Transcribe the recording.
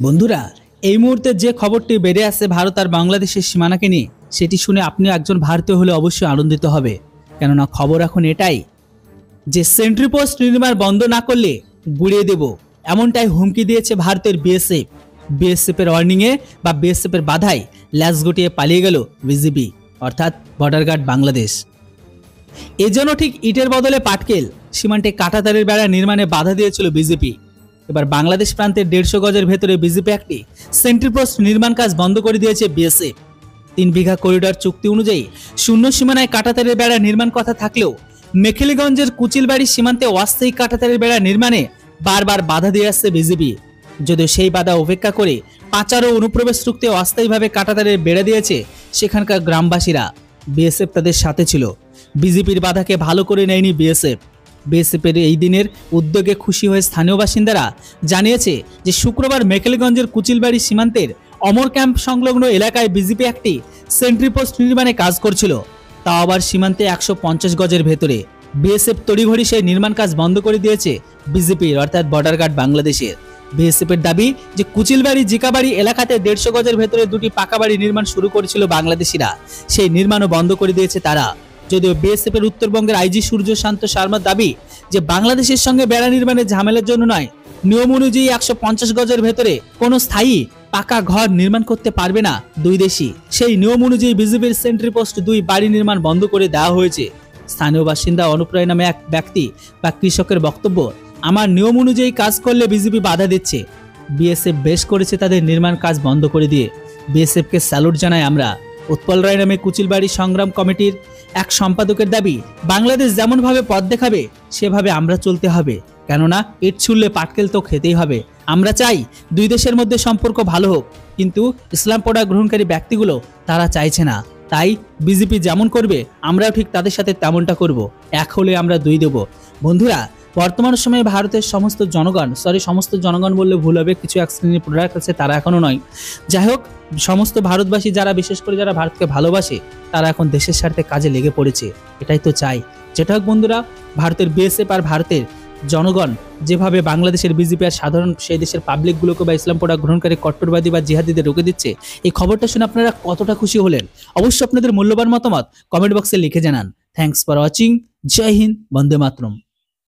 বন্ধুরা, এই মুহূর্তে যে খবরটি বেরিয়ে আসছে ভারত আর বাংলাদেশের সীমানাকে নিয়ে, সেটি শুনে আপনি একজন ভারতীয় হলে অবশ্যই আনন্দিত হবে। কেননা খবর এখন এটাই যে সেন্ট্রি পোস্ট নির্মাণ বন্ধ না করলে গুড়িয়ে দেব, এমনটাই হুমকি দিয়েছে ভারতের বিএসএফ। বিএসএফের ওয়ার্নিংয়ে বা বিএসএফের বাধায় ল্যাস গুটিয়ে পালিয়ে গেল বিজিবি অর্থাৎ বর্ডার গার্ড বাংলাদেশ। এজন্য ঠিক ইটের বদলে পাটকেল, সীমান্তে কাঁটাতারের বেড়া নির্মাণে বাধা দিয়েছিল বিজেপি। এবার বাংলাদেশ প্রান্তের 150 গজের ভেতরে বিজেপি একটি সেন্ট্রি পোস্ট নির্মাণ কাজ বন্ধ করে দিয়েছে বিএসএফ। 3 বিঘা করিডর চুক্তি অনুযায়ী শূন্য সীমানায় কাঁটাতারের বেড়া নির্মাণ কথা থাকলেও মেখলিগঞ্জের কুচিলবাড়ি সীমান্তে অস্থায়ী কাঁটাতারের বেড়া নির্মাণে বারবার বাধা দিয়ে আসছে বিজেপি। যদিও সেই বাধা উপেক্ষা করে পাচার ও অনুপ্রবেশ রুখতে অস্থায়ীভাবে কাঁটাতারের বেড়া দিয়েছে সেখানকার গ্রামবাসীরা। বিএসএফ তাদের সাথে ছিল। বিজেপির বাধাকে ভালো করে নেয়নি বিএসএফ। বিএসএফের এই দিনের উদ্যোগে খুশি হয়ে স্থানীয় বাসিন্দারা জানিয়েছে যে শুক্রবার মেখলিগঞ্জের কুচিলবাড়ি সীমান্তের অমর ক্যাম্প সংলগ্ন এলাকায় বিজেপি একটি সেন্ট্রি পোস্ট নির্মাণে কাজ করছিল, তাও আবার সীমান্তে 150 গজের ভেতরে। বিএসএফ তড়িঘড়ি সেই নির্মাণ কাজ বন্ধ করে দিয়েছে বিজেপির অর্থাৎ বর্ডার গার্ড বাংলাদেশের। বিএসএফের দাবি যে কুচিলবাড়ি জিকাবাড়ি এলাকাতে 150 গজের ভেতরে 2টি পাকা বাড়ি নির্মাণ শুরু করেছিল বাংলাদেশিরা, সেই নির্মাণও বন্ধ করে দিয়েছে তারা। যদিও বিএসএফ এর উত্তরবঙ্গের আইজি সূর্য শান্ত শর্মার দাবি যে বাংলাদেশের সঙ্গে বেড়া নির্মাণের ঝামেলার জন্য নয়, নিয়ম অনুযায়ী 150 গজের ভেতরে কোনো স্থায়ী পাকা ঘর নির্মাণ করতে পারবে না দুই দেশই। সেই নিয়ম অনুযায়ী বিজেপির সেন্ট্রি পোস্ট 2 বাড়ি নির্মাণ বন্ধ করে দেওয়া হয়েছে। স্থানীয় বাসিন্দা অনুপ্রায় নামে এক ব্যক্তি বা কৃষকের বক্তব্য, আমার নিয়ম অনুযায়ী কাজ করলে বিজেপি বাধা দিচ্ছে। বিএসএফ বেশ করেছে তাদের নির্মাণ কাজ বন্ধ করে দিয়ে। বিএসএফকে স্যালুট জানাই আমরা। উৎপল রায় নামে কুচিলবাড়ি সংগ্রাম কমিটির এক সম্পাদকের দাবি, বাংলাদেশ যেমনভাবে পথ দেখাবে সেভাবে আমরা চলতে হবে, কেননা ইট ছুড়লে পাটকেল তো খেতেই হবে। আমরা চাই দুই দেশের মধ্যে সম্পর্ক ভালো হোক, কিন্তু ইসলাম পড়া গ্রহণকারী ব্যক্তিগুলো তারা চাইছে না। তাই বিজেপি যেমন করবে আমরাও ঠিক তাদের সাথে তেমনটা করব। এক হলে আমরা দুই দেব। বন্ধুরা, বর্তমান সময়ে ভারতের সমস্ত জনগণ বললে ভুল হবে, কিছু এক শ্রেণীর প্রোডাক্ট আছে তারা এখনো নয়। যাই হোক, সমস্ত ভারতবাসী যারা, বিশেষ করে যারা ভারতকে ভালোবাসে, তারা এখন দেশের স্বার্থে কাজে লেগে পড়েছে। এটাই তো চাই। যেটা হোক বন্ধুরা, ভারতের বিএসএফ আর ভারতের জনগণ যেভাবে বাংলাদেশের বিজেপি আর সাধারণ সেই দেশের পাবলিকগুলোকে বা ইসলাম পড়া গ্রহণকারী কট্টরবাদী বা জিহাদিদের রুখে দিচ্ছে, এই খবরটা শুনে আপনারা কতটা খুশি হলেন অবশ্যই আপনাদের মূল্যবান মতামত কমেন্ট বক্সে লিখে জানান। Thanks for watching. জয় হিন্দ, বন্দে মাতরম।